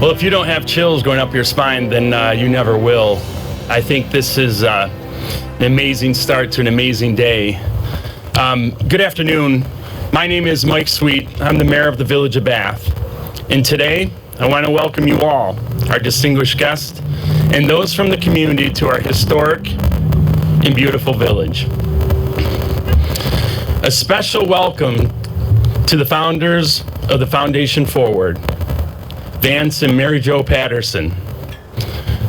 Well, if you don't have chills going up your spine, then you never will. I think this is an amazing start to an amazing day. Good afternoon. My name is Mike Sweet. I'm the mayor of the Village of Bath. And today, I want to welcome you all, our distinguished guests, and those from the community to our historic and beautiful village. A special welcome to the founders of the Foundation Forward, Vance and Mary Jo Patterson.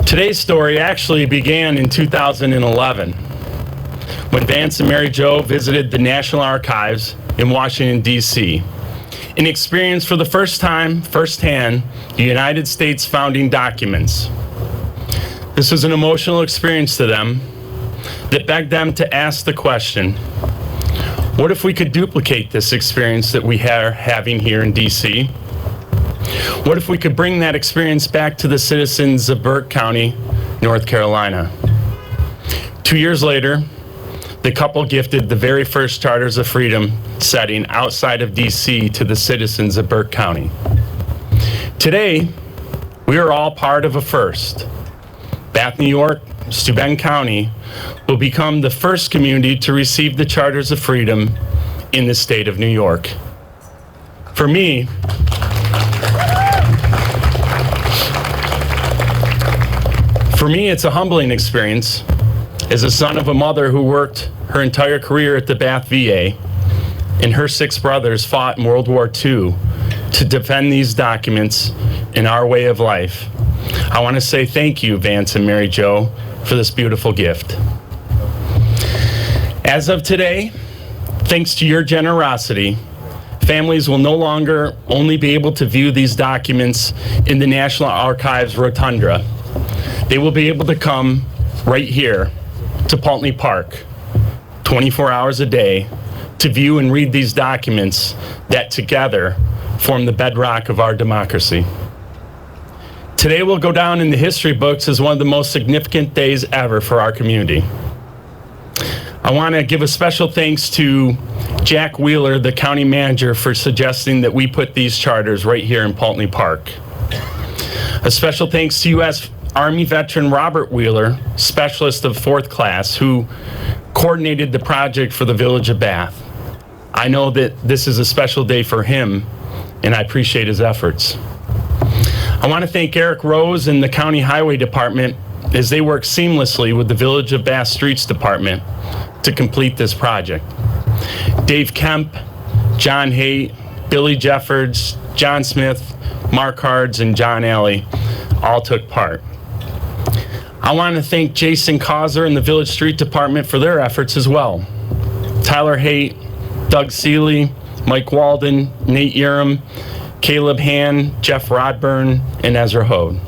Today's story actually began in 2011 when Vance and Mary Jo visited the National Archives in Washington, D.C. and experienced for the first time, firsthand, the United States founding documents. This was an emotional experience to them that begged them to ask the question, what if we could duplicate this experience that we are having here in D.C.? What if we could bring that experience back to the citizens of Burke County, North Carolina? 2 years later, the couple gifted the very first Charters of Freedom setting outside of D.C. to the citizens of Burke County. Today, we are all part of a first. Bath, New York, Steuben County will become the first community to receive the Charters of Freedom in the state of New York. For me, it's a humbling experience as a son of a mother who worked her entire career at the Bath VA, and her 6 brothers fought in World War II to defend these documents in our way of life. I want to say thank you, Vance and Mary Jo, for this beautiful gift. As of today, thanks to your generosity, families will no longer only be able to view these documents in the National Archives Rotunda. They will be able to come right here to Pulteney Park 24 hours a day to view and read these documents that together form the bedrock of our democracy. Today will go down in the history books as one of the most significant days ever for our community. I want to give a special thanks to Jack Wheeler, the county manager, for suggesting that we put these charters right here in Pulteney Park. A special thanks to U.S. Army veteran Robert Wheeler, specialist of 4th class, who coordinated the project for the Village of Bath. I know that this is a special day for him, and I appreciate his efforts. I want to thank Eric Rose and the County Highway Department as they work seamlessly with the Village of Bath Streets Department to complete this project. Dave Kemp, John Haight, Billy Jeffords, John Smith, Mark Hards, and John Alley all took part. I want to thank Jason Causer and the Village Street Department for their efforts as well. Tyler Haight, Doug Seeley, Mike Walden, Nate Urim, Caleb Hand, Jeff Rodburn, and Ezra Hode.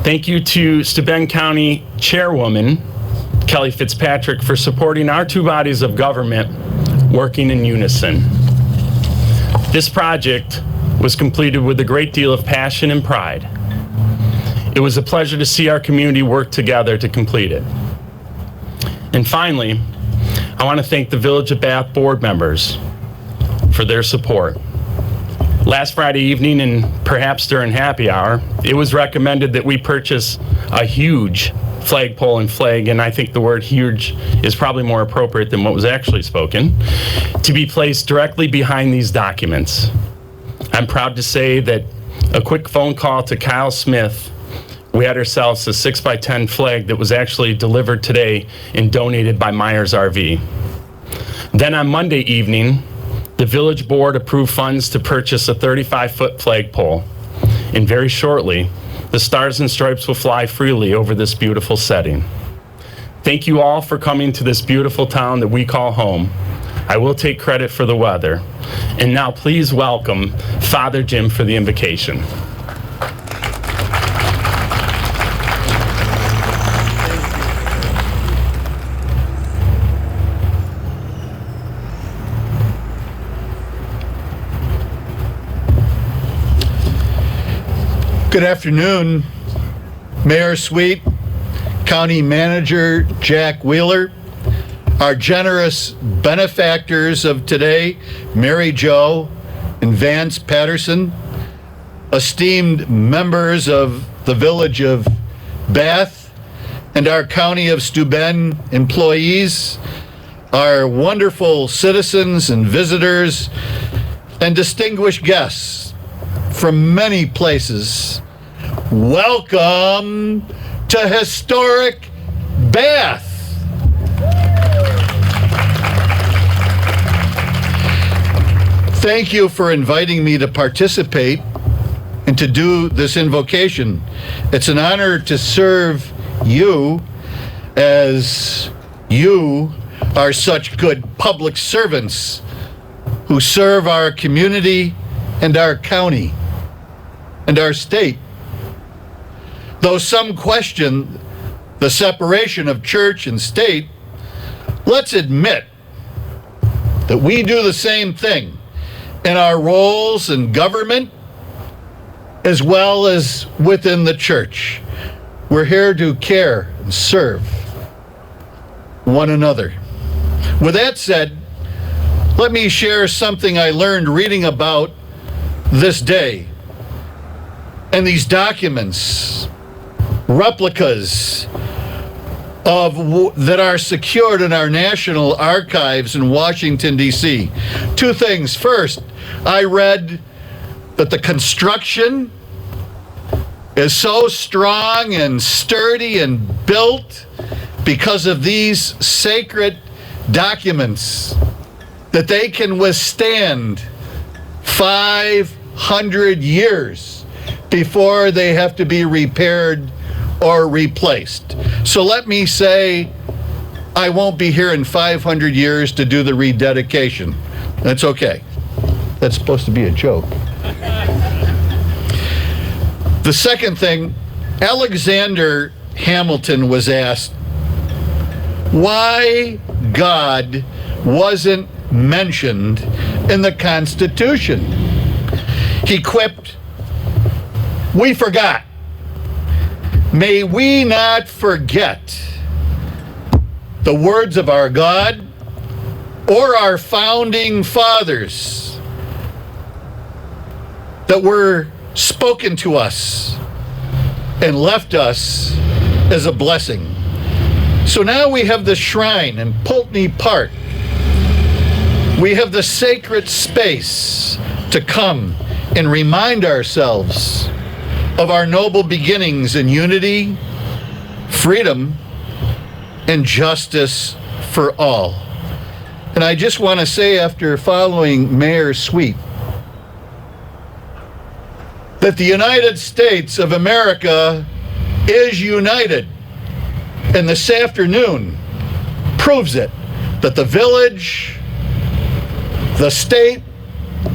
Thank you to Steuben County Chairwoman Kelly Fitzpatrick for supporting our 2 bodies of government working in unison. This project was completed with a great deal of passion and pride. It was a pleasure to see our community work together to complete it. And finally, I want to thank the Village of Bath board members for their support. Last Friday evening, and perhaps during happy hour, it was recommended that we purchase a huge flagpole and flag, and I think the word huge is probably more appropriate than what was actually spoken, to be placed directly behind these documents. I'm proud to say that a quick phone call to Kyle Smith, we had ourselves a 6x10 flag that was actually delivered today and donated by Myers RV. Then on Monday evening, the village board approved funds to purchase a 35-foot flagpole. And very shortly, the Stars and Stripes will fly freely over this beautiful setting. Thank you all for coming to this beautiful town that we call home. I will take credit for the weather. And now please welcome Father Jim for the invocation. Good afternoon, Mayor Sweet, County Manager Jack Wheeler, our generous benefactors of today, Mary Jo and Vance Patterson, esteemed members of the Village of Bath and our County of Steuben employees, our wonderful citizens and visitors, and distinguished guests from many places, welcome to historic Bath. Thank you for inviting me to participate and to do this invocation. It's an honor to serve you, as you are such good public servants who serve our community and our county and our state. Though some question the separation of church and state, let's admit that we do the same thing in our roles in government as well as within the church. We're here to care and serve one another. With that said, let me share something I learned reading about this day and these documents, replicas that are secured in our National Archives in Washington, D.C. Two things. First, I read that the construction is so strong and sturdy and built because of these sacred documents that they can withstand 500 years before they have to be repaired or replaced. So let me say, I won't be here in 500 years to do the rededication. That's okay. That's supposed to be a joke. The second thing, Alexander Hamilton was asked why God wasn't mentioned in the Constitution. He quipped, "We forgot. May we not forget the words of our God or our founding fathers that were spoken to us and left us as a blessing." So now we have the shrine in Pulteney Park. We have the sacred space to come and remind ourselves of our noble beginnings in unity, freedom, and justice for all. And I just want to say, after following Mayor Sweet, that the United States of America is united. And this afternoon proves it, that the village, the state,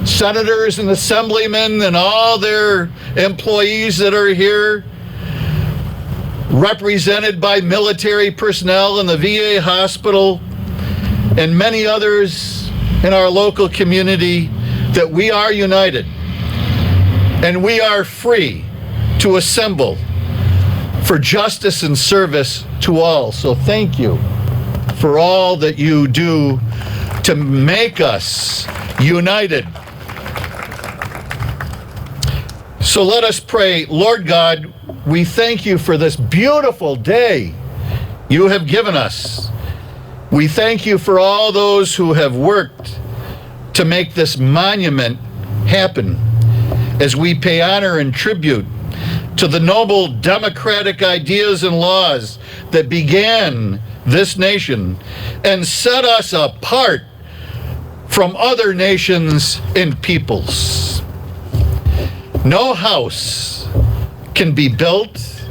senators and assemblymen and all their employees that are here, represented by military personnel in the VA hospital and many others in our local community, that we are united and we are free to assemble for justice and service to all. So thank you for all that you do to make us united. So let us pray. Lord God, we thank you for this beautiful day you have given us. We thank you for all those who have worked to make this monument happen, as we pay honor and tribute to the noble democratic ideas and laws that began this nation and set us apart from other nations and peoples. No house can be built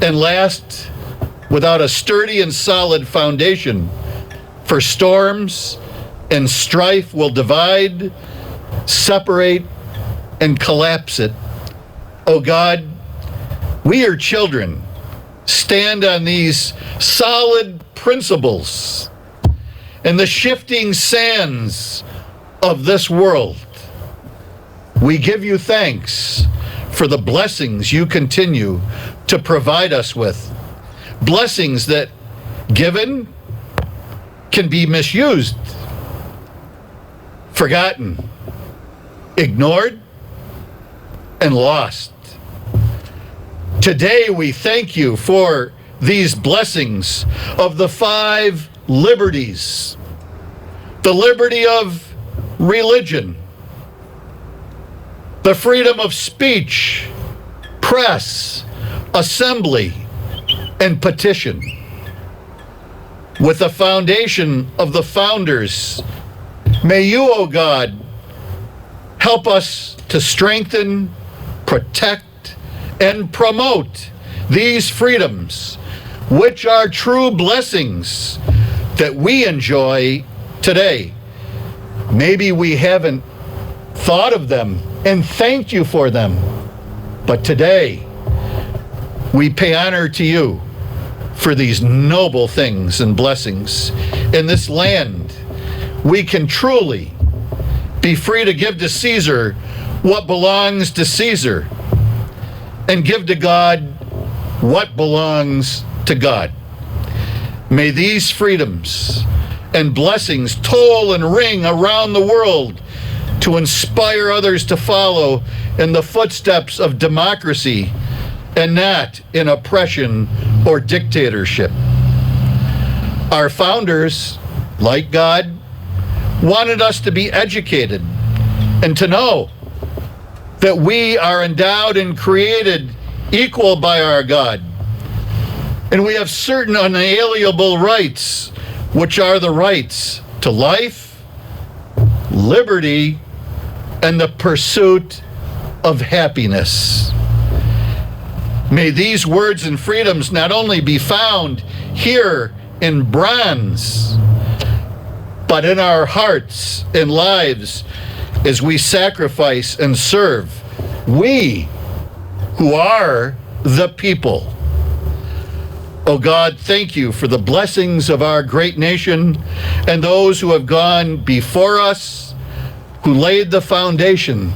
and last without a sturdy and solid foundation, for storms and strife will divide, separate, and collapse it. Oh God, we, your children, stand on these solid principles in the shifting sands of this world. We give you thanks for the blessings you continue to provide us with. Blessings that, given, can be misused, forgotten, ignored, and lost. Today we thank you for these blessings of the 5 liberties. The liberty of religion, the freedom of speech, press, assembly, and petition. With the foundation of the founders, may you, O God, help us to strengthen, protect, and promote these freedoms, which are true blessings that we enjoy today. Maybe we haven't thought of them and thanked you for them, but today we pay honor to you for these noble things and blessings. In this land, we can truly be free to give to Caesar what belongs to Caesar and give to God what belongs to God. May these freedoms and blessings toll and ring around the world to inspire others to follow in the footsteps of democracy and not in oppression or dictatorship. Our founders, like God, wanted us to be educated and to know that we are endowed and created equal by our God. And we have certain unalienable rights, which are the rights to life, liberty, and the pursuit of happiness. May these words and freedoms not only be found here in bronze, but in our hearts and lives as we sacrifice and serve, we who are the people. Oh God, thank you for the blessings of our great nation and those who have gone before us, who laid the foundation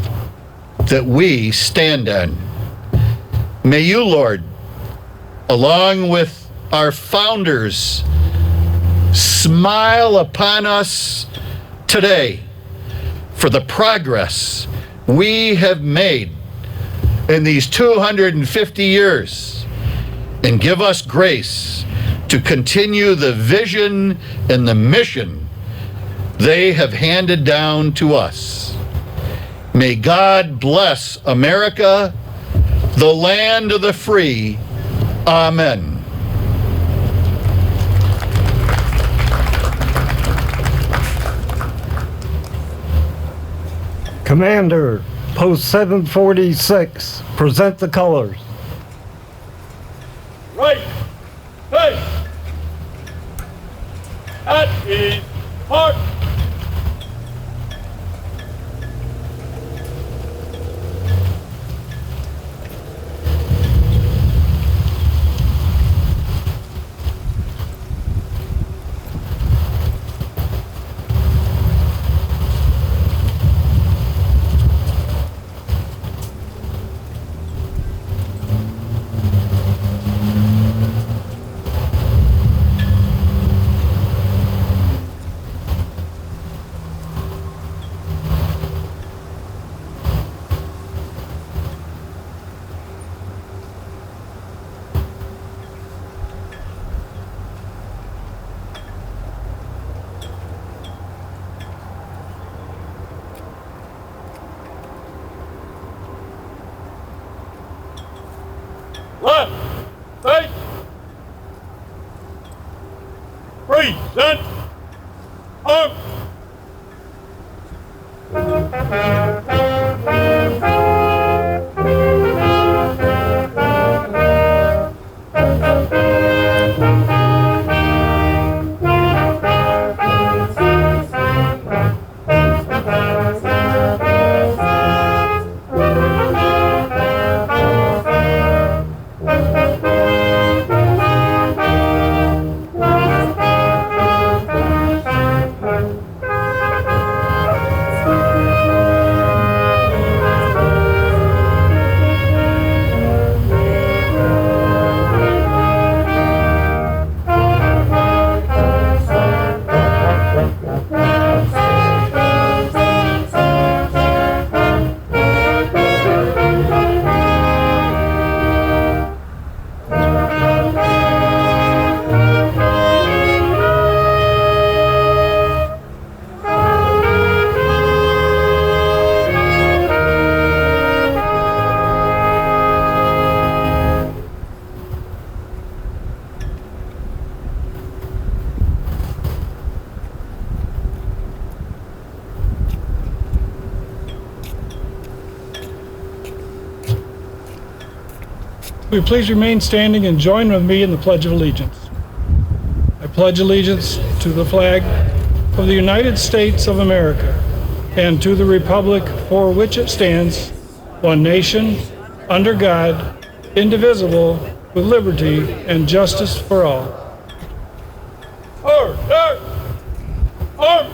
that we stand on. May you, Lord, along with our founders, smile upon us today for the progress we have made in these 250 years, and give us grace to continue the vision and the mission they have handed down to us. May God bless America, the land of the free. Amen. Commander, Post 746, present the colors. Right, hey, at ease, march. Left, face, present, arm. Will you please remain standing and join with me in the Pledge of Allegiance? I pledge allegiance to the flag of the United States of America and to the republic for which it stands, one nation, under God, indivisible, with liberty and justice for all. Order! Arm!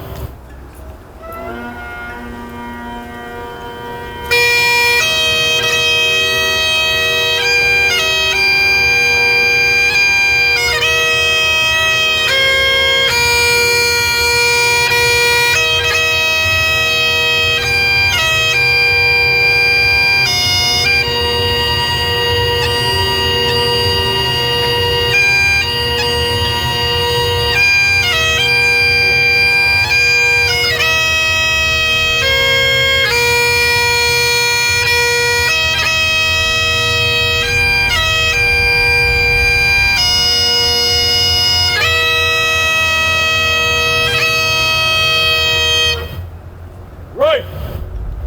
Right!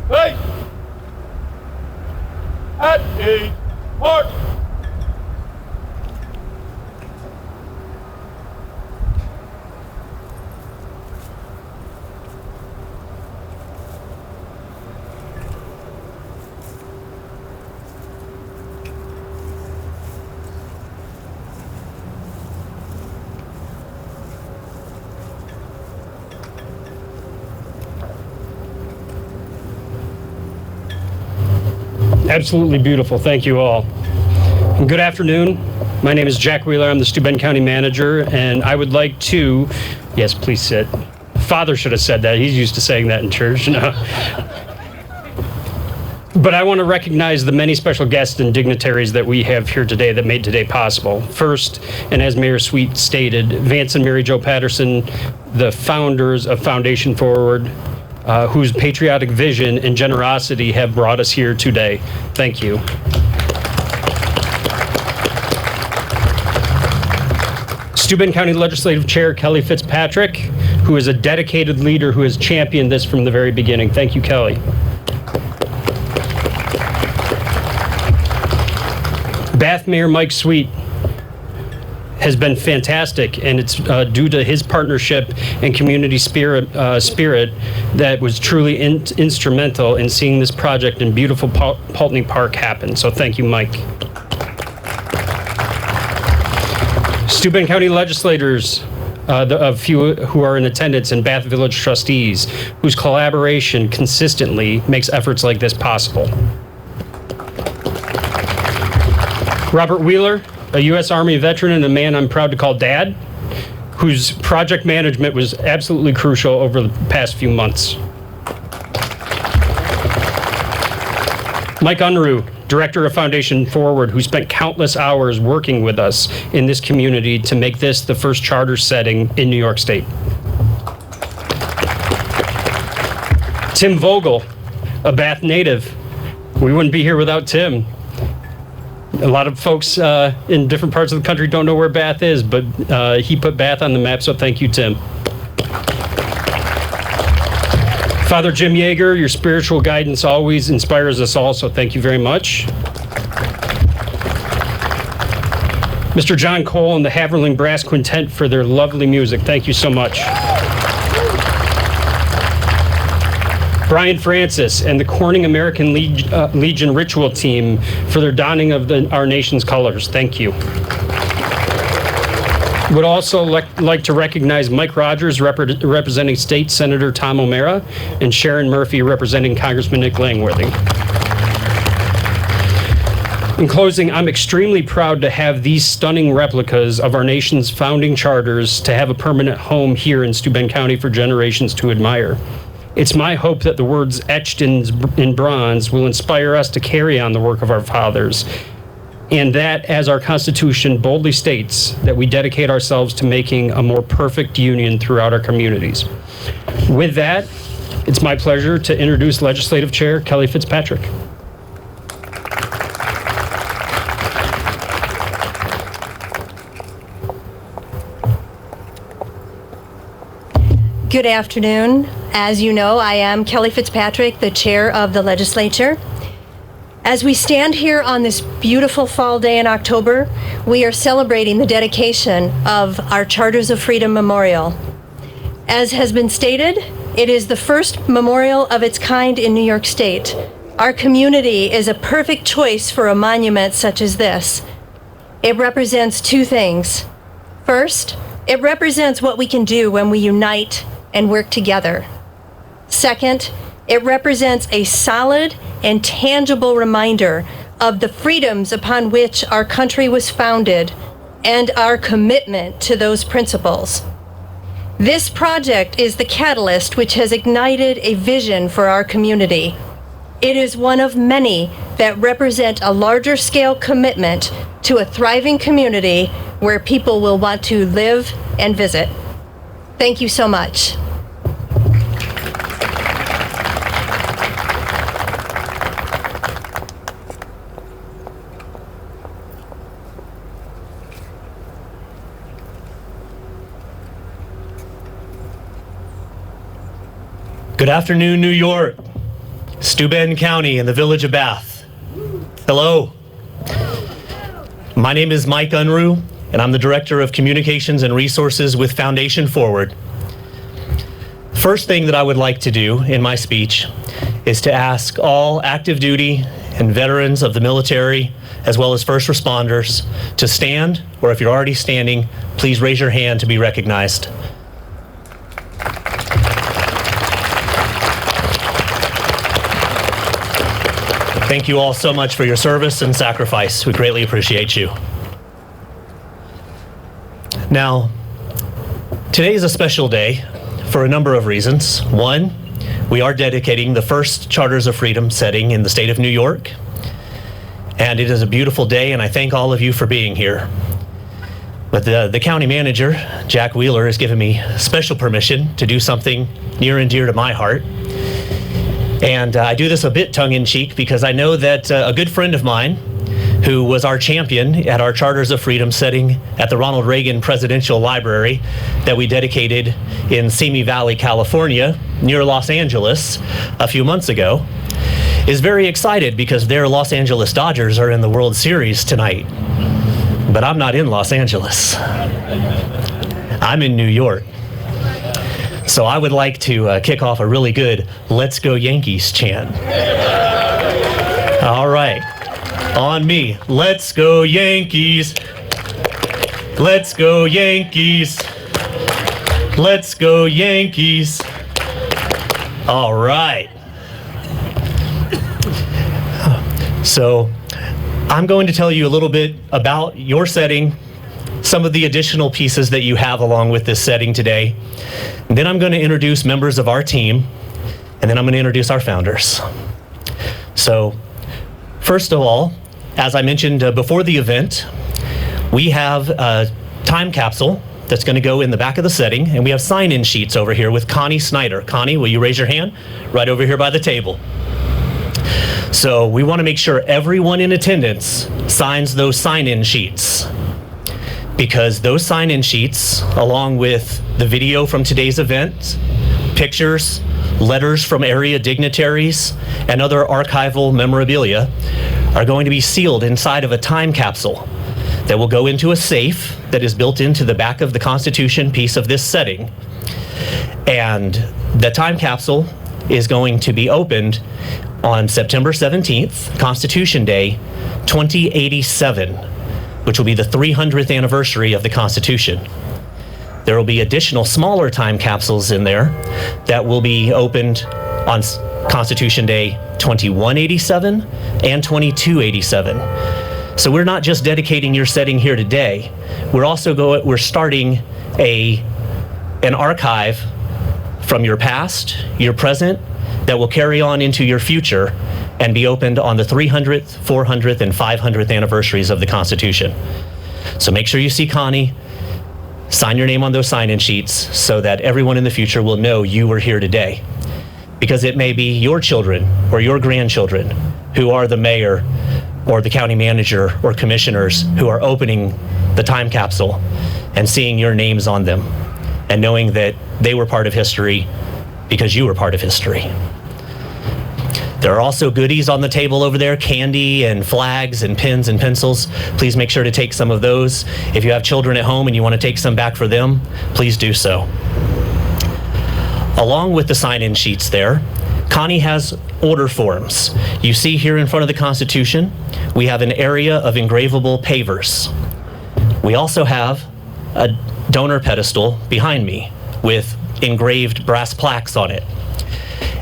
Hey! At ease! March! Absolutely beautiful. Thank you all. And good afternoon. My name is Jack Wheeler. I'm the Steuben County Manager, and I would like to, yes, please sit. Father should have said that. He's used to saying that in church. No. But I want to recognize the many special guests and dignitaries that we have here today that made today possible. First, and as Mayor Sweet stated, Vance and Mary Jo Patterson, the founders of Foundation Forward, whose patriotic vision and generosity have brought us here today. Thank you. Steuben County Legislative Chair Kelly Fitzpatrick, who is a dedicated leader who has championed this from the very beginning. Thank you, Kelly. Bath Mayor Mike Sweet has been fantastic, and it's due to his partnership and community spirit that was truly instrumental in seeing this project in beautiful Pulteney Park happen. So thank you, Mike. Steuben County legislators, a few who are in attendance, and Bath Village trustees, whose collaboration consistently makes efforts like this possible. Robert Wheeler, a U.S. Army veteran and a man I'm proud to call Dad, whose project management was absolutely crucial over the past few months. Mike Unruh, Director of Foundation Forward, who spent countless hours working with us in this community to make this the first charter setting in New York State. Tim Vogel, a Bath native. We wouldn't be here without Tim. A lot of folks in different parts of the country don't know where Bath is, but he put Bath on the map, so thank you, Tim. Father Jim Yeager, your spiritual guidance always inspires us all, so thank you very much. Mr. John Cole and the Haverling Brass Quintet for their lovely music. Thank you so much. Brian Francis and the Corning American Legion Ritual Team for their donning of our nation's colors. Thank you. Would also like to recognize Mike Rogers representing State Senator Tom O'Mara and Sharon Murphy representing Congressman Nick Langworthy. In closing, I'm extremely proud to have these stunning replicas of our nation's founding charters to have a permanent home here in Steuben County for generations to admire. It's my hope that the words etched in bronze will inspire us to carry on the work of our fathers, and that, as our Constitution boldly states, that we dedicate ourselves to making a more perfect union throughout our communities. With that, it's my pleasure to introduce Legislative Chair Kelly Fitzpatrick. Good afternoon. As you know, I am Kelly Fitzpatrick, the chair of the legislature. As we stand here on this beautiful fall day in October, we are celebrating the dedication of our Charters of Freedom Memorial. As has been stated, it is the first memorial of its kind in New York State. Our community is a perfect choice for a monument such as this. It represents two things. First, it represents what we can do when we unite and work together. Second, it represents a solid and tangible reminder of the freedoms upon which our country was founded and our commitment to those principles. This project is the catalyst which has ignited a vision for our community. It is one of many that represent a larger scale commitment to a thriving community where people will want to live and visit. Thank you so much. Good afternoon, New York, Steuben County and the Village of Bath. Hello. My name is Mike Unruh, and I'm the Director of Communications and Resources with Foundation Forward. First thing that I would like to do in my speech is to ask all active duty and veterans of the military, as well as first responders, to stand, or if you're already standing, please raise your hand to be recognized. Thank you all so much for your service and sacrifice. We greatly appreciate you. Now, today is a special day for a number of reasons. One, we are dedicating the first Charters of Freedom setting in the state of New York. And it is a beautiful day, and I thank all of you for being here. But the county manager, Jack Wheeler, has given me special permission to do something near and dear to my heart. And I do this a bit tongue-in-cheek because I know that a good friend of mine, who was our champion at our Charters of Freedom setting at the Ronald Reagan Presidential Library that we dedicated in Simi Valley, California, near Los Angeles, a few months ago, is very excited because their Los Angeles Dodgers are in the World Series tonight. But I'm not in Los Angeles. I'm in New York. So I would like to kick off a really good "Let's Go Yankees" chant. All right, on me. Let's go Yankees. Let's go Yankees. Let's go Yankees. All right. So I'm going to tell you a little bit about your setting, some of the additional pieces that you have along with this setting today. And then I'm going to introduce members of our team, and then I'm going to introduce our founders. So, first of all, as I mentioned before the event, we have a time capsule that's going to go in the back of the setting, and we have sign-in sheets over here with Connie Snyder. Connie, will you raise your hand? Right over here by the table. So we want to make sure everyone in attendance signs those sign-in sheets, because those sign-in sheets, along with the video from today's event, pictures, letters from area dignitaries, and other archival memorabilia, are going to be sealed inside of a time capsule that will go into a safe that is built into the back of the Constitution piece of this setting. And the time capsule is going to be opened on September 17th, Constitution Day, 2087. Which will be the 300th anniversary of the Constitution. There will be additional smaller time capsules in there that will be opened on Constitution Day 2187 and 2287. So we're not just dedicating your setting here today. We're starting an archive from your past, your present, that will carry on into your future and be opened on the 300th, 400th, and 500th anniversaries of the Constitution. So make sure you see Connie, sign your name on those sign-in sheets so that everyone in the future will know you were here today. Because it may be your children or your grandchildren who are the mayor or the county manager or commissioners who are opening the time capsule and seeing your names on them and knowing that they were part of history because you were part of history. There are also goodies on the table over there, candy and flags and pens and pencils. Please make sure to take some of those. If you have children at home and you want to take some back for them, please do so. Along with the sign-in sheets there, Connie has order forms. You see here in front of the Constitution, we have an area of engravable pavers. We also have a donor pedestal behind me with engraved brass plaques on it.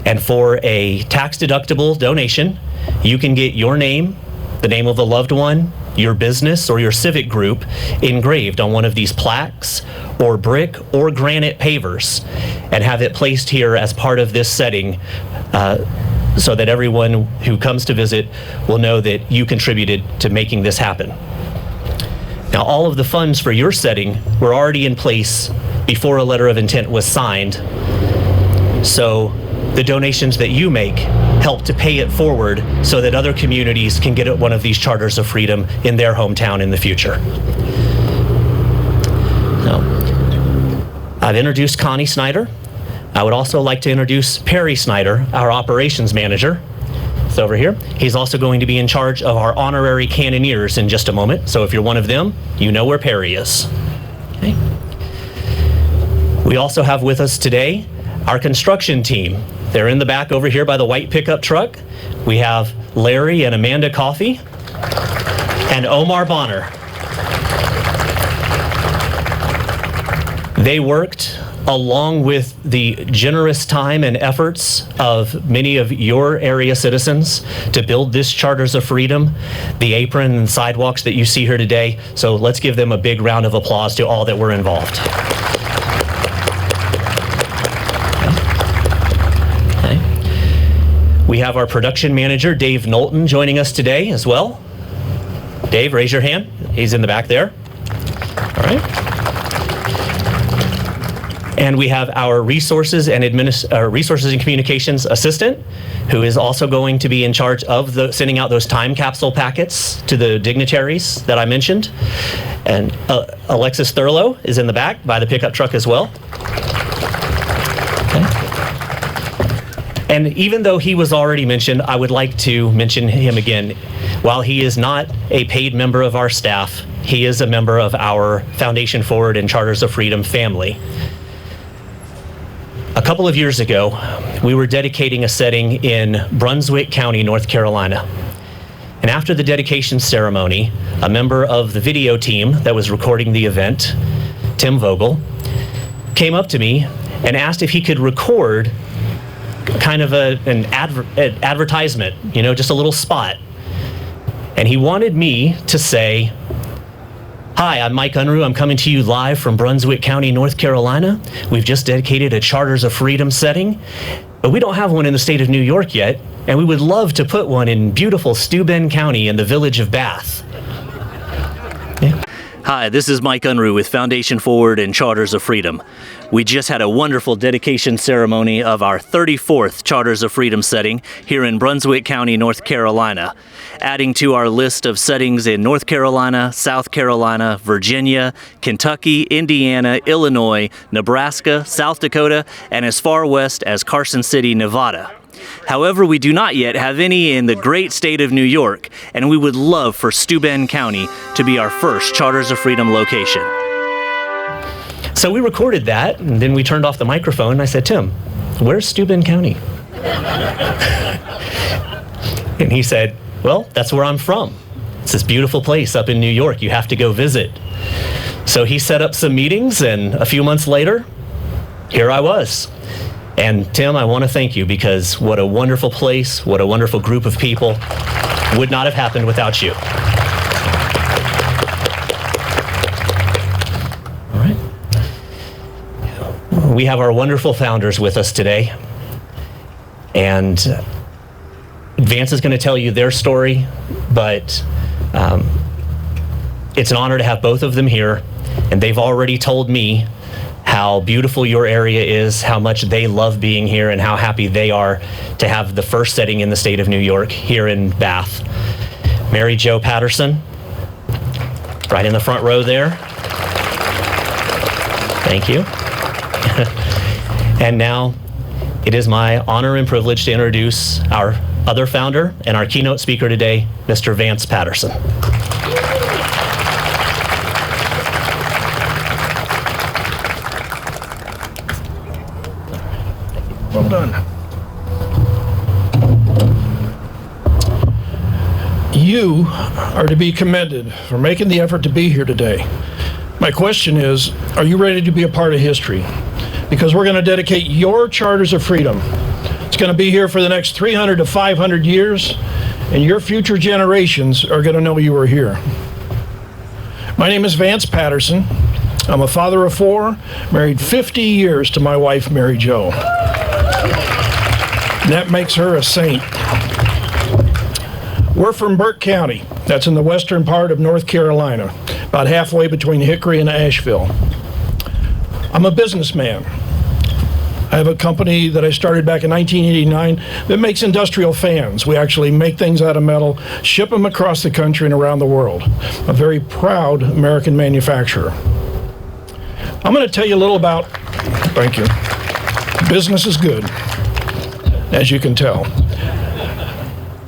And for a tax-deductible donation, you can get your name, the name of a loved one, your business, or your civic group engraved on one of these plaques or brick or granite pavers and have it placed here as part of this setting so that everyone who comes to visit will know that you contributed to making this happen. Now, all of the funds for your setting were already in place before a letter of intent was signed, so the donations that you make help to pay it forward so that other communities can get one of these charters of freedom in their hometown in the future. Now, I've introduced Connie Snyder. I would also like to introduce Perry Snyder, our operations manager. It's over here. He's also going to be in charge of our honorary cannoneers in just a moment. So if you're one of them, you know where Perry is. Okay. We also have with us today our construction team. They're in the back over here by the white pickup truck. We have Larry and Amanda Coffey and Omar Bonner. They worked along with the generous time and efforts of many of your area citizens to build this Charters of Freedom, the apron and sidewalks that you see here today. So let's give them a big round of applause to all that were involved. We have our production manager, Dave Knowlton, joining us today as well. Dave, raise your hand. He's in the back there. All right. And we have our resources and communications assistant, who is also going to be in charge of sending out those time capsule packets to the dignitaries that I mentioned. And Alexis Thurlow is in the back by the pickup truck as well. Okay. And even though he was already mentioned, I would like to mention him again. While he is not a paid member of our staff, he is a member of our Foundation Forward and Charters of Freedom family. A couple of years ago, we were dedicating a setting in Brunswick County, North Carolina. And after the dedication ceremony, a member of the video team that was recording the event, Tim Vogel, came up to me and asked if he could record kind of an advertisement, just a little spot. And he wanted me to say, "Hi, I'm Mike Unruh. I'm coming to you live from Brunswick County, North Carolina. We've just dedicated a Charters of Freedom setting, but we don't have one in the state of New York yet, and we would love to put one in beautiful Steuben County in the village of Bath." Yeah. Hi, this is Mike Unruh with Foundation Forward and Charters of Freedom. We just had a wonderful dedication ceremony of our 34th Charters of Freedom setting here in Brunswick County, North Carolina, adding to our list of settings in North Carolina, South Carolina, Virginia, Kentucky, Indiana, Illinois, Nebraska, South Dakota, and as far west as Carson City, Nevada. However, we do not yet have any in the great state of New York, and we would love for Steuben County to be our first Charters of Freedom location. So we recorded that, and then we turned off the microphone, and I said, "Tim, where's Steuben County?" And he said, "Well, that's where I'm from. It's this beautiful place up in New York. You have to go visit." So he set up some meetings, and a few months later, here I was. And Tim, I want to thank you, because what a wonderful place, what a wonderful group of people. Would not have happened without you. All right. We have our wonderful founders with us today. And Vance is going to tell you their story, but it's an honor to have both of them here. And they've already told me how beautiful your area is, how much they love being here, and how happy they are to have the first setting in the state of New York here in Bath. Mary Jo Patterson, right in the front row there. Thank you. And now it is my honor and privilege to introduce our other founder and our keynote speaker today, Mr. Vance Patterson. Well done. You are to be commended for making the effort to be here today. My question is, are you ready to be a part of history? Because we're going to dedicate your charters of freedom. It's going to be here for the next 300 to 500 years, and your future generations are going to know you were here. My name is Vance Patterson. I'm a father of 4, married 50 years to my wife, Mary Jo. That makes her a saint. We're from Burke County. That's in the western part of North Carolina, about halfway between Hickory and Asheville. I'm a businessman. I have a company that I started back in 1989 that makes industrial fans. We actually make things out of metal, ship them across the country and around the world. A very proud American manufacturer. I'm going to tell you a little about, thank you, business is good, as you can tell.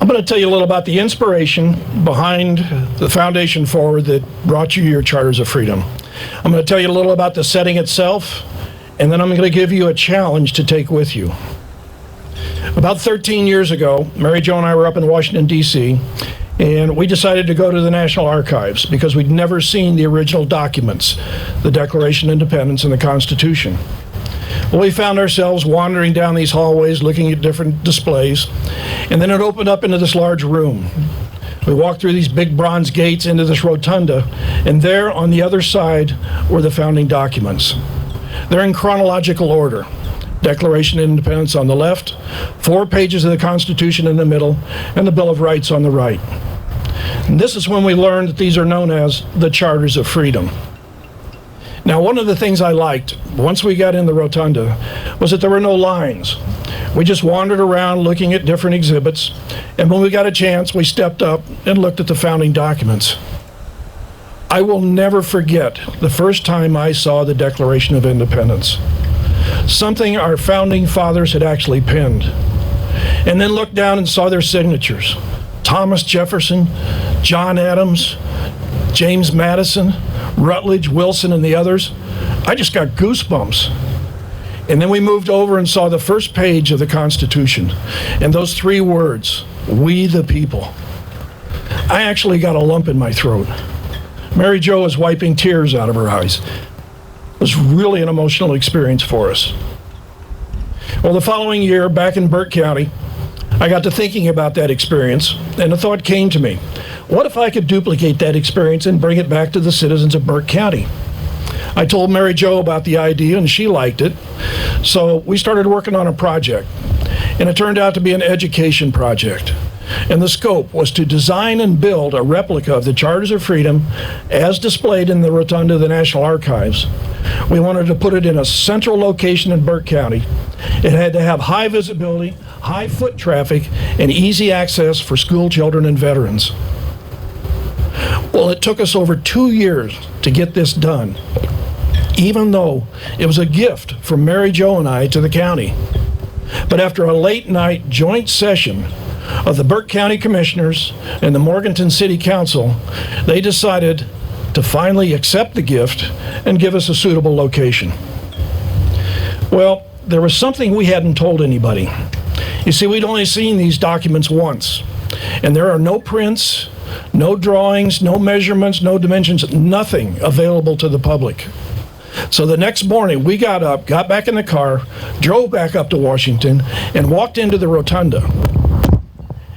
I'm going to tell you a little about the inspiration behind the foundation forward that brought you your charters of freedom. I'm going to tell you a little about the setting itself, and then I'm going to give you a challenge to take with you. About 13 years ago, Mary Jo and I were up in Washington, D.C., and we decided to go to the National Archives because we'd never seen the original documents, the Declaration of Independence and the Constitution. Well, we found ourselves wandering down these hallways looking at different displays, and then it opened up into this large room. We walked through these big bronze gates into this rotunda, and there on the other side were the founding documents. They're in chronological order. Declaration of Independence on the left, 4 pages of the Constitution in the middle, and the Bill of Rights on the right. And this is when we learned that these are known as the Charters of Freedom. Now, one of the things I liked, once we got in the rotunda, was that there were no lines. We just wandered around looking at different exhibits, and when we got a chance, we stepped up and looked at the founding documents. I will never forget the first time I saw the Declaration of Independence, something our founding fathers had actually penned, and then looked down and saw their signatures. Thomas Jefferson, John Adams, James Madison, Rutledge, Wilson, and the others. I just got goosebumps. And then we moved over and saw the first page of the Constitution, and those 3 words, "We the people." I actually got a lump in my throat. Mary Jo was wiping tears out of her eyes. It was really an emotional experience for us. Well, the following year, back in Burke County, I got to thinking about that experience, and a thought came to me. What if I could duplicate that experience and bring it back to the citizens of Burke County? I told Mary Jo about the idea, and she liked it. So we started working on a project, and it turned out to be an education project. And the scope was to design and build a replica of the Charters of Freedom as displayed in the rotunda of the National Archives. We wanted to put it in a central location in Burke County. It had to have high visibility, high foot traffic, and easy access for school children and veterans. Well, it took us over 2 years to get this done, even though it was a gift from Mary Jo and I to the county. But after a late night joint session of the Burke County Commissioners and the Morganton City Council, they decided to finally accept the gift and give us a suitable location. Well, there was something we hadn't told anybody. You see, we'd only seen these documents once, and there are no prints, no drawings, no measurements, no dimensions, nothing available to the public. So the next morning, we got up, got back in the car, drove back up to Washington, and walked into the rotunda.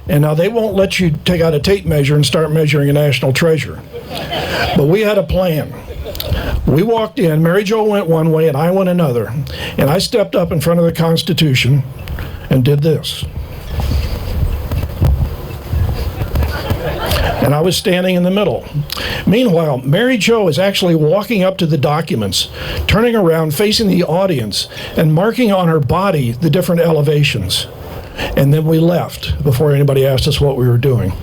And now they won't let you take out a tape measure and start measuring a national treasure. But we had a plan. We walked in, Mary Jo went one way and I went another. And I stepped up in front of the Constitution and did this. And I was standing in the middle. Meanwhile, Mary Jo is actually walking up to the documents, turning around, facing the audience, and marking on her body the different elevations. And then we left before anybody asked us what we were doing.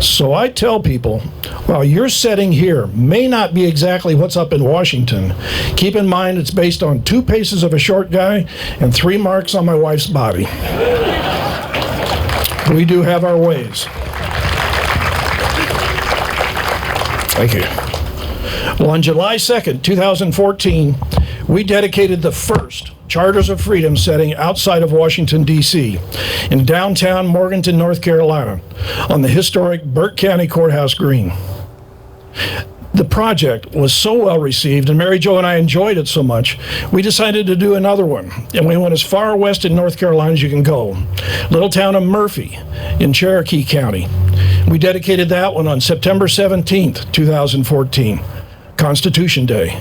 So I tell people, while your setting here may not be exactly what's up in Washington, keep in mind it's based on 2 paces of a short guy and 3 marks on my wife's body. We do have our ways. Thank you. Well, on July 2nd, 2014, we dedicated the first Charters of Freedom setting outside of Washington, D.C., in downtown Morganton, North Carolina, on the historic Burke County Courthouse Green. The project was so well received, and Mary Jo and I enjoyed it so much, we decided to do another one. And we went as far west in North Carolina as you can go, little town of Murphy in Cherokee County. We dedicated that one on September 17th, 2014, Constitution Day.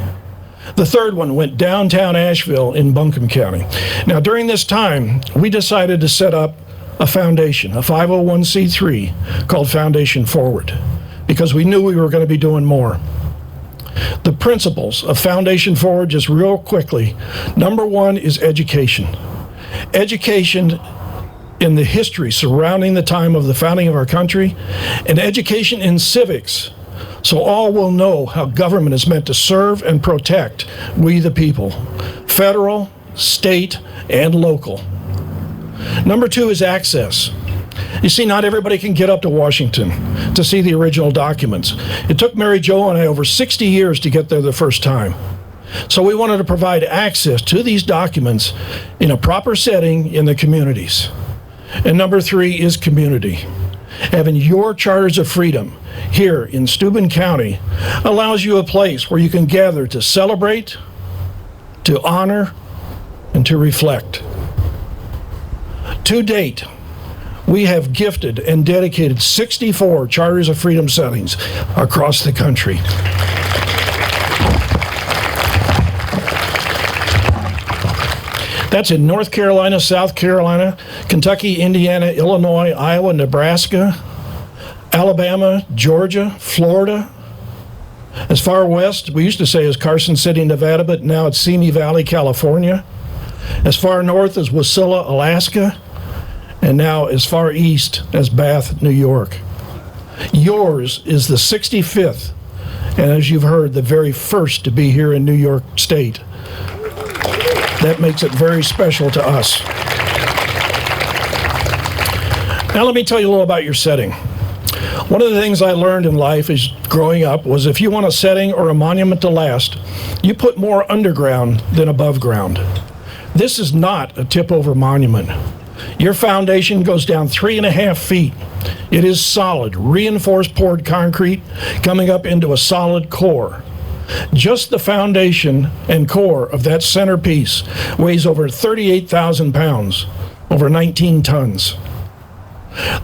The third one went downtown Asheville in Buncombe County. Now, during this time, we decided to set up a foundation, a 501c3 called Foundation Forward, because we knew we were going to be doing more. The principles of Foundation Forward, just real quickly. Number one is education. Education in the history surrounding the time of the founding of our country, and education in civics, so all will know how government is meant to serve and protect we the people, federal, state, and local. Number two is access. You see, not everybody can get up to Washington to see the original documents. It took Mary Jo and I over 60 years to get there the first time. So we wanted to provide access to these documents in a proper setting in the communities. And number three is community. Having your Charters of Freedom here in Steuben County allows you a place where you can gather to celebrate, to honor, and to reflect. To date, we have gifted and dedicated 64 Charters of Freedom settings across the country. That's in North Carolina, South Carolina, Kentucky, Indiana, Illinois, Iowa, Nebraska, Alabama, Georgia, Florida. As far west, we used to say as Carson City, Nevada, but now it's Simi Valley, California. As far north as Wasilla, Alaska, and now as far east as Bath, New York. Yours is the 65th, and as you've heard, the very first to be here in New York State. That makes it very special to us. Now let me tell you a little about your setting. One of the things I learned in life is growing up was if you want a setting or a monument to last, you put more underground than above ground. This is not a tip-over monument. Your foundation goes down 3.5 feet. It is solid, reinforced poured concrete coming up into a solid core. Just the foundation and core of that centerpiece weighs over 38,000 pounds, over 19 tons.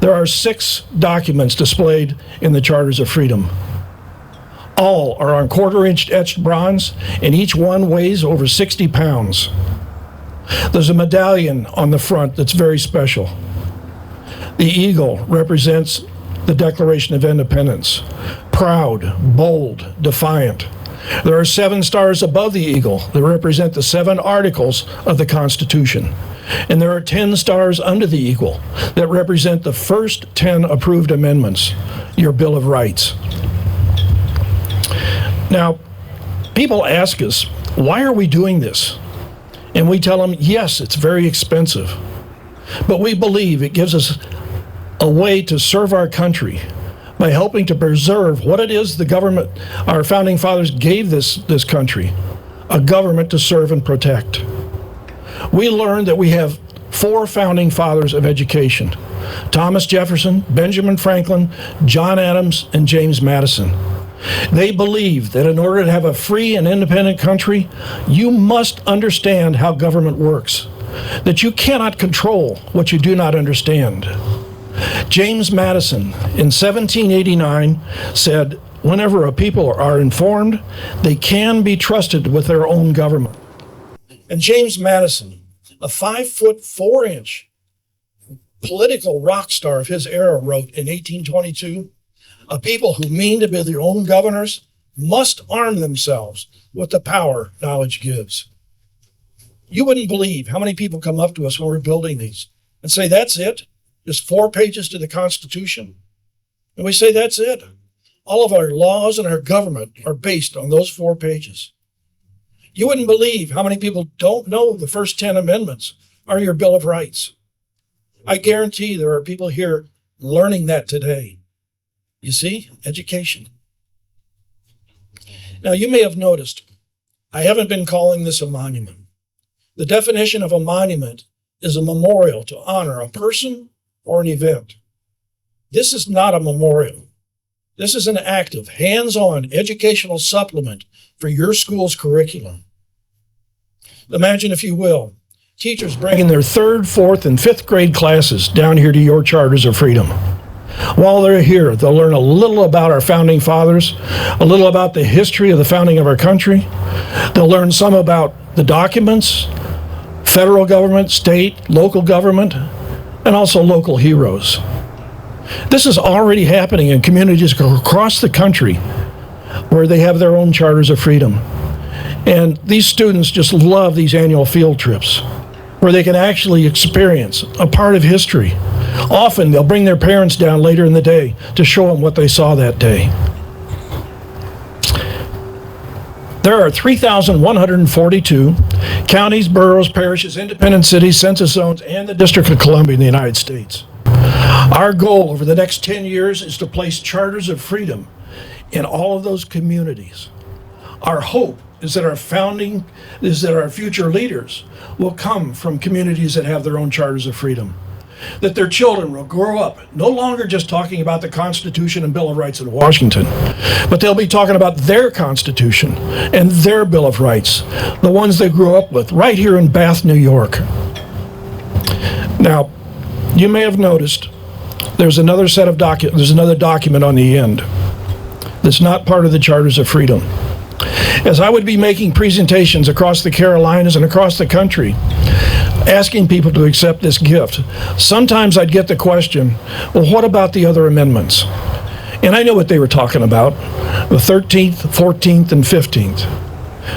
There are 6 documents displayed in the Charters of Freedom. All are on 1/4-inch etched bronze, and each one weighs over 60 pounds. There's a medallion on the front that's very special. The eagle represents the Declaration of Independence. Proud, bold, defiant. There are 7 stars above the eagle that represent the 7 articles of the Constitution. And there are 10 stars under the eagle that represent the first 10 approved amendments, your Bill of Rights. Now, people ask us, why are we doing this? And we tell them, yes, it's very expensive, but we believe it gives us a way to serve our country by helping to preserve what it is the government, our founding fathers gave this country, a government to serve and protect. We learned that we have 4 founding fathers of education: Thomas Jefferson, Benjamin Franklin, John Adams, and James Madison. They believed that in order to have a free and independent country, you must understand how government works, that you cannot control what you do not understand. James Madison in 1789 said, whenever a people are informed, they can be trusted with their own government. And James Madison, a 5'4" political rock star of his era, wrote in 1822, a people who mean to be their own governors must arm themselves with the power knowledge gives. You wouldn't believe how many people come up to us when we're building these and say, that's it? Just 4 pages to the Constitution? And we say, that's it. All of our laws and our government are based on those 4 pages. You wouldn't believe how many people don't know the first 10 amendments are your Bill of Rights. I guarantee there are people here learning that today. You see, education. Now, you may have noticed, I haven't been calling this a monument. The definition of a monument is a memorial to honor a person or an event. This is not a memorial. This is an active, hands-on educational supplement for your school's curriculum. Imagine, if you will, teachers bringing their 3rd, 4th, and 5th grade classes down here to your Charters of Freedom. While they're here, they'll learn a little about our founding fathers, a little about the history of the founding of our country. They'll learn some about the documents, federal government, state, local government, and also local heroes. This is already happening in communities across the country where they have their own Charters of Freedom. And these students just love these annual field trips where they can actually experience a part of history. Often they'll bring their parents down later in the day to show them what they saw that day. There are 3,142 counties, boroughs, parishes, independent cities, census zones, and the District of Columbia in the United States. Our goal over the next 10 years is to place Charters of Freedom in all of those communities. Our hope is that our future leaders will come from communities that have their own Charters of Freedom. That their children will grow up no longer just talking about the Constitution and Bill of Rights in Washington, but they'll be talking about their Constitution and their Bill of Rights, the ones they grew up with right here in Bath, New York. Now, you may have noticed there's another document on the end that's not part of the Charters of Freedom. As I would be making presentations across the Carolinas and across the country, asking people to accept this gift, sometimes I'd get the question, well, what about the other amendments? And I know what they were talking about, the 13th, 14th, and 15th.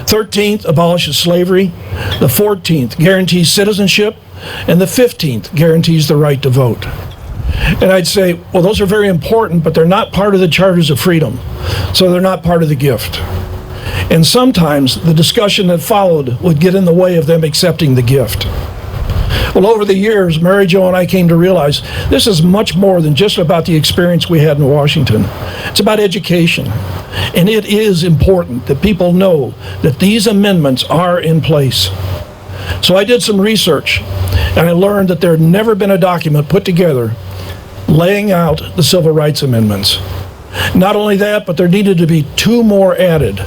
13th abolishes slavery, the 14th guarantees citizenship, and the 15th guarantees the right to vote. And I'd say, well, those are very important, but they're not part of the Charters of Freedom, so they're not part of the gift. And sometimes the discussion that followed would get in the way of them accepting the gift. Well, over the years, Mary Jo and I came to realize this is much more than just about the experience we had in Washington. It's about education. And it is important that people know that these amendments are in place. So I did some research, and I learned that there had never been a document put together laying out the Civil Rights Amendments. Not only that, but there needed to be 2 more added.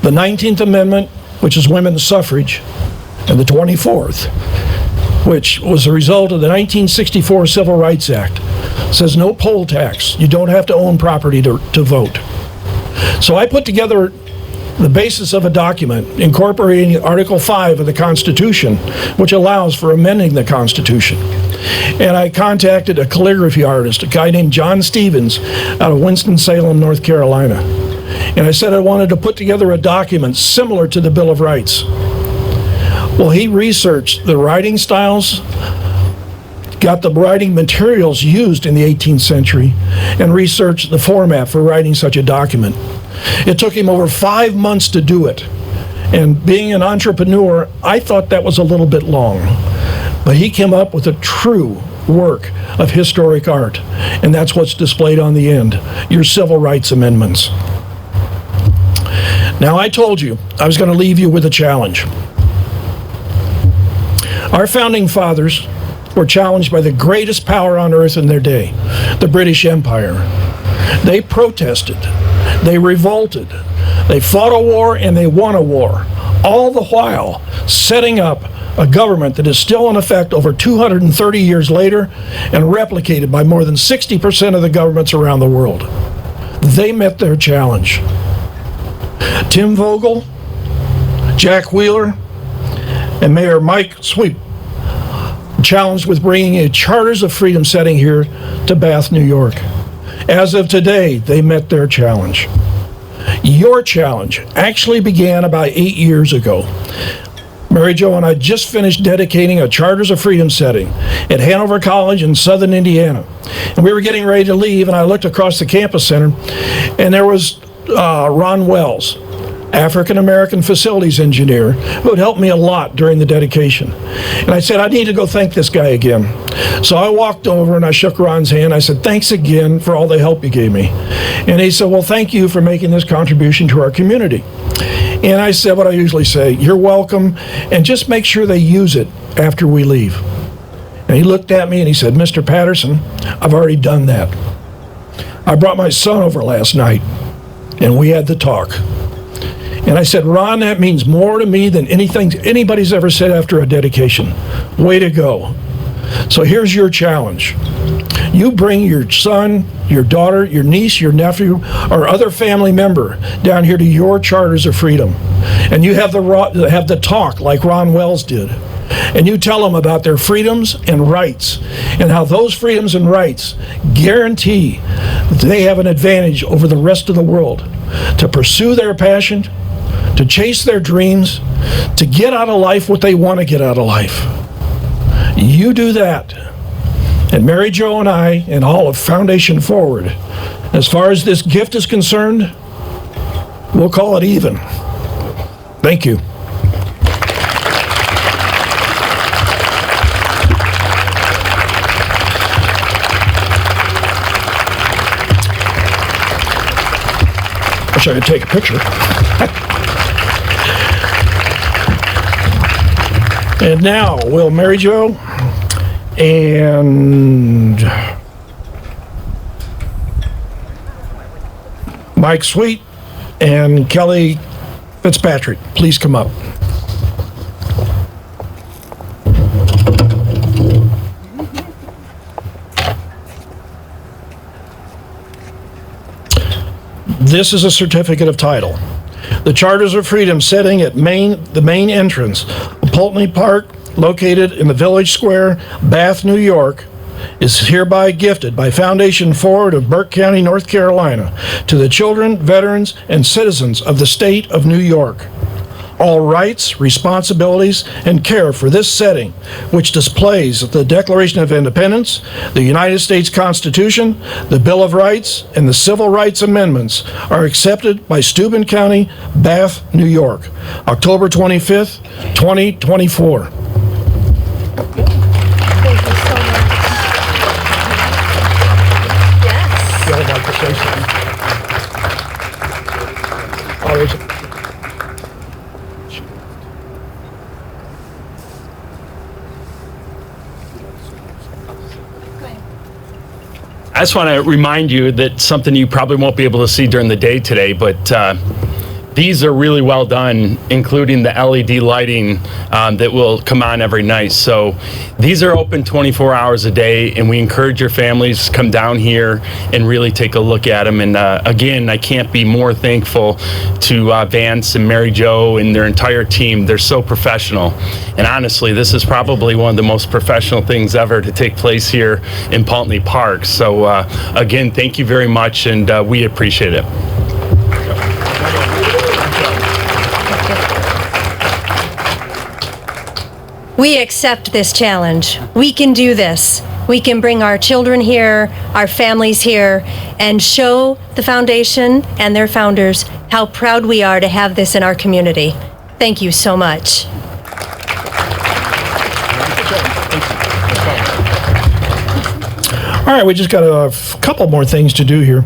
The 19th Amendment, which is women's suffrage, and the 24th, which was a result of the 1964 Civil Rights Act. It says no poll tax. You don't have to own property to vote. So I put together the basis of a document incorporating Article 5 of the Constitution, which allows for amending the Constitution. And I contacted a calligraphy artist, a guy named John Stevens, out of Winston-Salem, North Carolina. And I said I wanted to put together a document similar to the Bill of Rights. Well, he researched the writing styles, got the writing materials used in the 18th century, and researched the format for writing such a document. It took him over 5 months to do it. And being an entrepreneur, I thought that was a little bit long. But he came up with a true work of historic art, and that's what's displayed on the end, your Civil Rights Amendments. Now, I told you I was going to leave you with a challenge. Our founding fathers were challenged by the greatest power on earth in their day, the British Empire. They protested, they revolted, they fought a war, and they won a war, all the while setting up a government that is still in effect over 230 years later and replicated by more than 60% of the governments around the world. They met their challenge. Tim Vogel, Jack Wheeler, and Mayor Mike Sweep challenged with bringing a Charters of Freedom setting here to Bath, New York. As of today, they met their challenge. Your challenge actually began about 8 years ago. Mary Jo and I just finished dedicating a Charters of Freedom setting at Hanover College in southern Indiana. And we were getting ready to leave, and I looked across the campus center, and there was Ron Wells, African-American facilities engineer who had helped me a lot during the dedication. And I said, I need to go thank this guy again. So I walked over and I shook Ron's hand. I said, thanks again for all the help you gave me. And he said, well, thank you for making this contribution to our community. And I said what I usually say, you're welcome, and just make sure they use it after we leave. And he looked at me and he said, Mr. Patterson, I've already done that. I brought my son over last night and we had the talk. And I said, Ron, that means more to me than anything anybody's ever said after a dedication. Way to go. So here's your challenge. You bring your son, your daughter, your niece, your nephew, or other family member down here to your Charters of Freedom. And you have the talk like Ron Wells did. And you tell them about their freedoms and rights and how those freedoms and rights guarantee that they have an advantage over the rest of the world to pursue their passion, to chase their dreams, to get out of life what they want to get out of life. You do that. And Mary Jo and I and all of Foundation Forward, as far as this gift is concerned, we'll call it even. Thank you. Wish I could take a picture. And now, will Mary Jo and Mike Sweet and Kelly Fitzpatrick please come up. This is a certificate of title. The Charters of Freedom setting at the main entrance of Pulteney Park, located in the Village Square, Bath, New York, is hereby gifted by Foundation Forward of Burke County, North Carolina, to the children, veterans, and citizens of the state of New York. All rights, responsibilities, and care for this setting, which displays the Declaration of Independence, the United States Constitution, the Bill of Rights, and the Civil Rights Amendments, are accepted by Steuben County, Bath, New York, October 25th, 2024. I just want to remind you that something you probably won't be able to see during the day today, but these are really well done, including the LED lighting that will come on every night. So these are open 24 hours a day, and we encourage your families to come down here and really take a look at them. And again, I can't be more thankful to Vance and Mary Jo and their entire team. They're so professional. And honestly, this is probably one of the most professional things ever to take place here in Pulteney Park. So again, thank you very much, and we appreciate it. We accept this challenge. We can do this. We can bring our children here, our families here, and show the foundation and their founders how proud we are to have this in our community. Thank you so much. All right, we just got a couple more things to do here.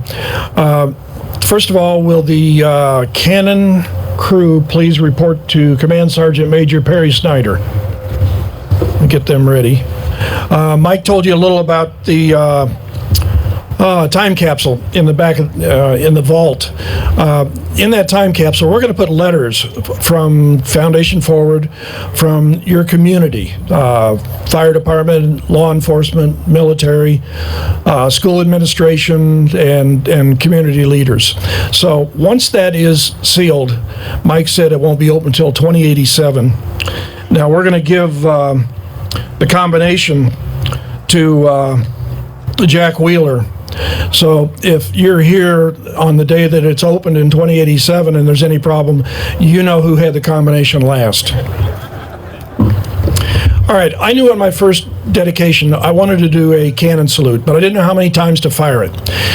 First of all, will the cannon crew please report to Command Sergeant Major Perry Snyder? Get them ready. Mike told you a little about the time capsule in the back of, in the vault. In that time capsule, we're going to put letters from Foundation Forward, from your community, fire department, law enforcement, military, school administration, and community leaders. So once that is sealed, Mike said it won't be open until 2087. Now we're going to give the combination to Jack Wheeler. So if you're here on the day that it's opened in 2087 and there's any problem, you know who had the combination last. All right, I knew on my first dedication I wanted to do a cannon salute, but I didn't know how many times to fire it.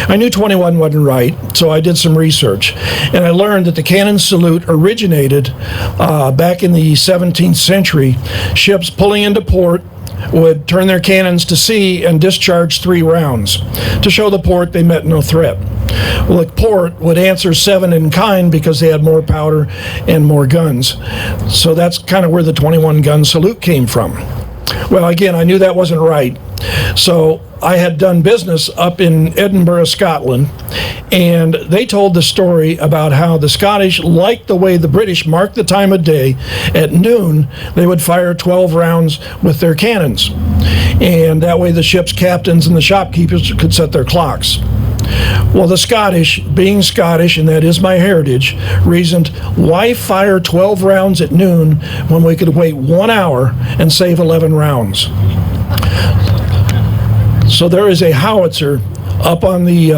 I knew 21 wasn't right, so I did some research, and I learned that the cannon salute originated back in the 17th century. Ships pulling into port would turn their cannons to sea and discharge 3 rounds to show the port they met no threat. Well, the port would answer 7 in kind because they had more powder and more guns. So that's kind of where the 21 gun salute came from. Well, again, I knew that wasn't right. So I had done business up in Edinburgh, Scotland, and they told the story about how the Scottish liked the way the British marked the time of day. At noon, they would fire 12 rounds with their cannons. And that way the ship's captains and the shopkeepers could set their clocks. Well, the Scottish, being Scottish, and that is my heritage, reasoned, why fire 12 rounds at noon when we could wait 1 hour and save 11 rounds? So there is a howitzer up on the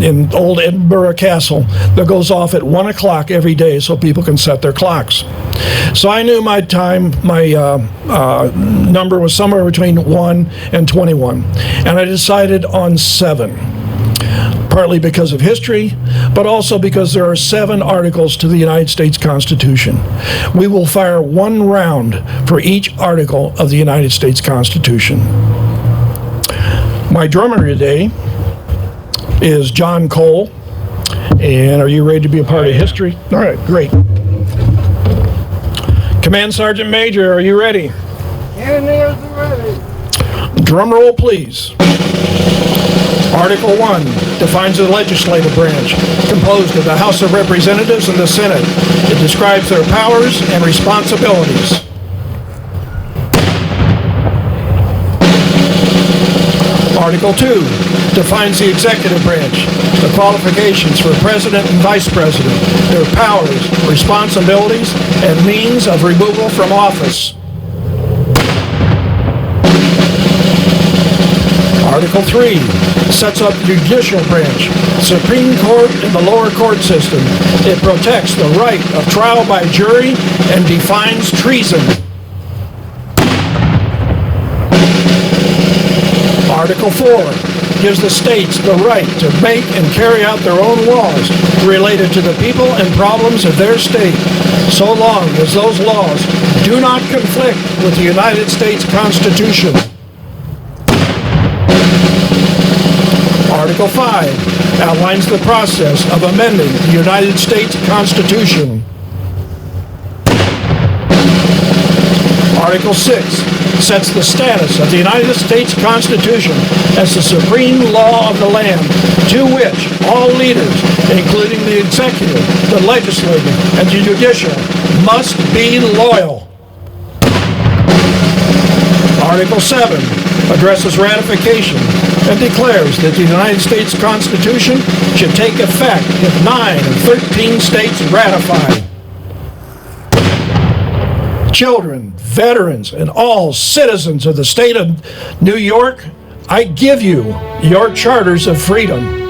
in old Edinburgh Castle that goes off at 1 o'clock every day so people can set their clocks. So I knew my time, my number was somewhere between 1 and 21, and I decided on 7. Partly because of history, but also because there are 7 articles to the United States Constitution. We will fire 1 round for each article of the United States Constitution. My drummer today is John Cole. And are you ready to be a part of history? All right, great. Command Sergeant Major, are you ready? Cannoneers are ready. Drum roll, please. Article 1 defines the legislative branch, composed of the House of Representatives and the Senate. It describes their powers and responsibilities. Article 2 defines the executive branch, the qualifications for president and vice president, their powers, responsibilities, and means of removal from office. Article 3 sets up the judicial branch, Supreme Court and the lower court system. It protects the right of trial by jury and defines treason. Article 4 gives the states the right to make and carry out their own laws related to the people and problems of their state, so long as those laws do not conflict with the United States Constitution. Article 5 outlines the process of amending the United States Constitution. Article 6 sets the status of the United States Constitution as the supreme law of the land, to which all leaders, including the executive, the legislative, and the judicial, must be loyal. Article 7 addresses ratification and declares that the United States Constitution should take effect if 9 of 13 states ratify. Children, veterans, and all citizens of the state of New York, I give you your charters of freedom.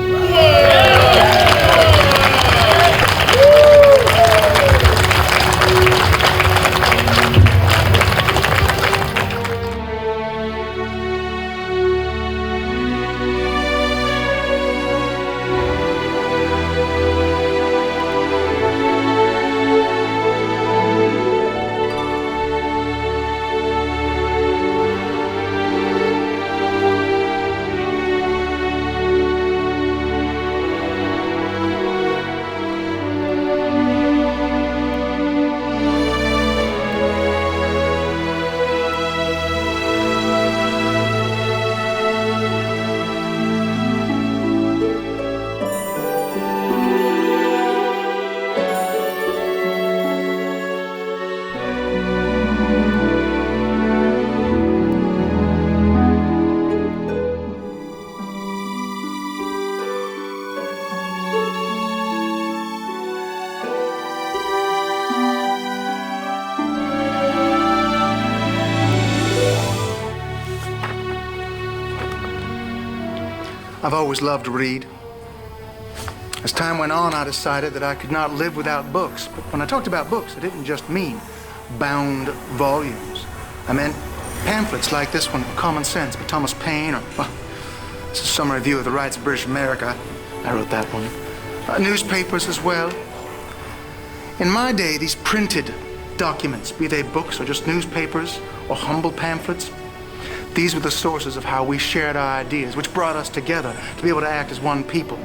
I've always loved to read. As time went on, I decided that I could not live without books. But when I talked about books, I didn't just mean bound volumes. I meant Pamphlets like this one, Common Sense by Thomas Paine, or, well, it's a summary view of the rights of British America. I wrote that one. Newspapers as well. In my day, these printed documents, be they books or just newspapers or humble pamphlets, these were the sources of how we shared our ideas, which brought us together to be able to act as one people.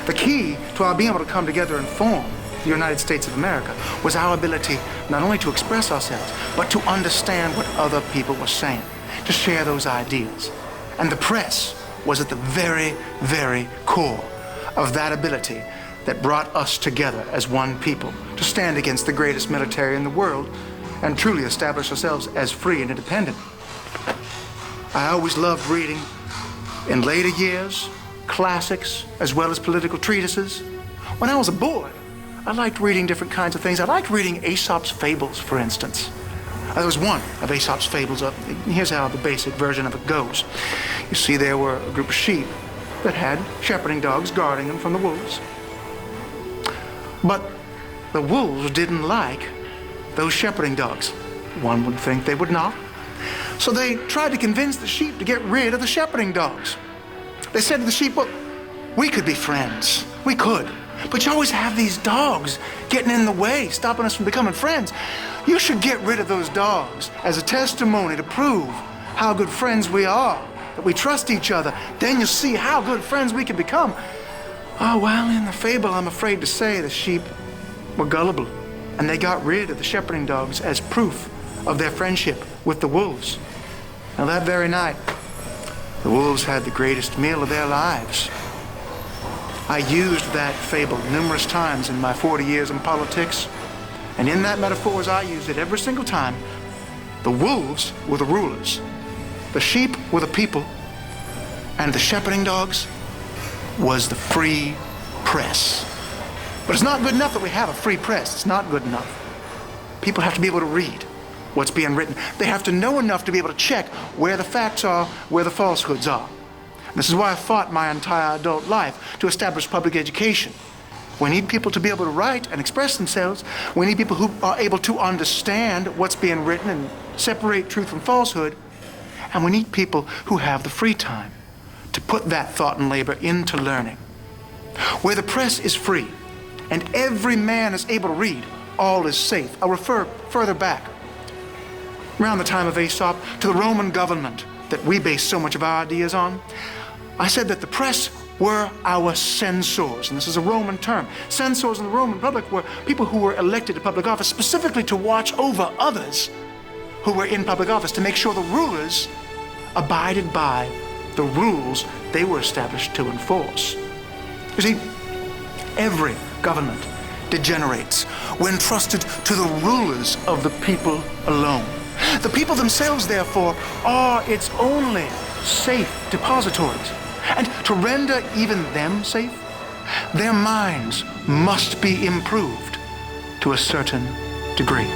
The key to our being able to come together and form the United States of America was our ability not only to express ourselves, but to understand what other people were saying, to share those ideas. And the press was at the very, very core of that ability that brought us together as one people to stand against the greatest military in the world and truly establish ourselves as free and independent. I always loved reading, in later years, classics as well as political treatises. When I was a boy, I liked reading different kinds of things. I liked reading Aesop's fables, for instance. There was one of Aesop's fables. Here's how the basic version of it goes. You see, there were a group of sheep that had shepherding dogs guarding them from the wolves. But the wolves didn't like those shepherding dogs. One would think they would not. So they tried to convince the sheep to get rid of the shepherding dogs. They said to the sheep, well, we could be friends. We could. But you always have these dogs getting in the way, stopping us from becoming friends. You should get rid of those dogs as a testimony to prove how good friends we are, that we trust each other. Then you'll see how good friends we can become. Oh, well, in the fable, I'm afraid to say the sheep were gullible, and they got rid of the shepherding dogs as proof of their friendship with the wolves. Now, that very night, the wolves had the greatest meal of their lives. I used that fable numerous times in my 40 years in politics, and in that metaphor, as I used it every single time, the wolves were the rulers, the sheep were the people, and the shepherding dogs was the free press. But it's not good enough that we have a free press. It's not good enough. People have to be able to read what's being written. They have to know enough to be able to check where the facts are, where the falsehoods are. This is why I fought my entire adult life to establish public education. We need people to be able to write and express themselves. We need people who are able to understand what's being written and separate truth from falsehood. And we need people who have the free time to put that thought and labor into learning. Where the press is free and every man is able to read, all is safe. I'll refer further back, around the time of Aesop, to the Roman government that we base so much of our ideas on. I said that the press were our censors, and this is a Roman term. Censors in the Roman Republic were people who were elected to public office specifically to watch over others who were in public office, to make sure the rulers abided by the rules they were established to enforce. You see, every government degenerates when trusted to the rulers of the people alone. The people themselves, therefore, are its only safe depositories. And to render even them safe, their minds must be improved to a certain degree.